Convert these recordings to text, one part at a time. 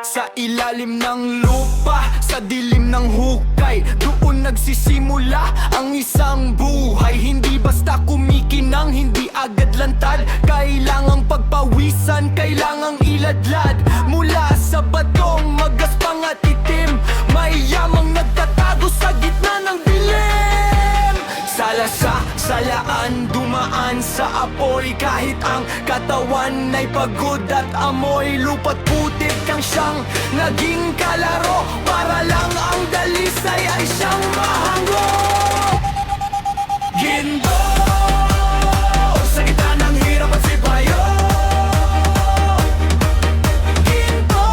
Sa ilalim ng lupa, sa dilim ng hukay, doon nagsisimula ang isang buhay. Hindi basta kumikinang, hindi agad lantad. Kailangang pagpawisan, kailangang iladlad. Mula sa batong magaspang at itim, may yamang nagtatago sa gitna ng dilim. Sala sa salaan, dumaan sa apoy. Kahit ang katawan ay pagod at amoy, lupa't putik kang siyang naging kalaro, para lang ang dalisay ay siyang mahango. Ginto sa gitna ng hirap at sipayo. Ginto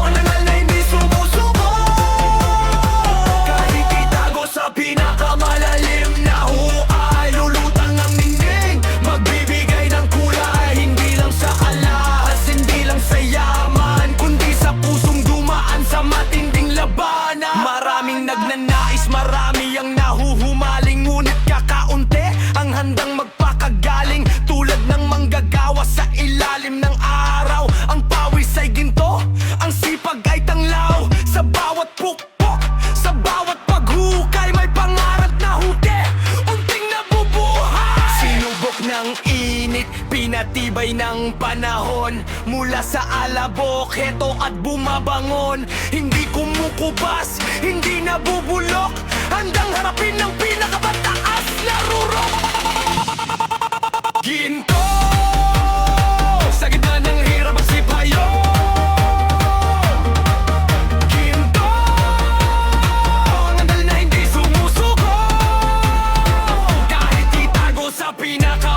ang nangal na hindi sumusuko. Kahit itago sa pinakamalalim na huay, lulutang ang ningning, magbibigay ng kulay. Hindi lang sa alahas, hindi lang sa yaman, kundi sa pusong dumaan sa matinding labanan. Maraming nagnanais, marami ang nahuhumaling, ngunit kakaunti ang handang magpakagaling. Tulad ng manggagawa sa ilalim ng araw, ang pawis ay ginto, ang sipag ay tanglaw. Sa bawat pukpok, sa bawat paghukay, may pangarap na huti, unting nabubuhay. Sinubok ng init, pinatibay ng panahon. Mula sa alabok, heto at bumabangon. Hindi kumukubas, hindi nabubulok, handang harapin ng pinakamataas na rurok. Ginto sa gitna ng hirap at sipayo. Ginto ang handal na hindi sumusuko. Kahit itago sa pinaka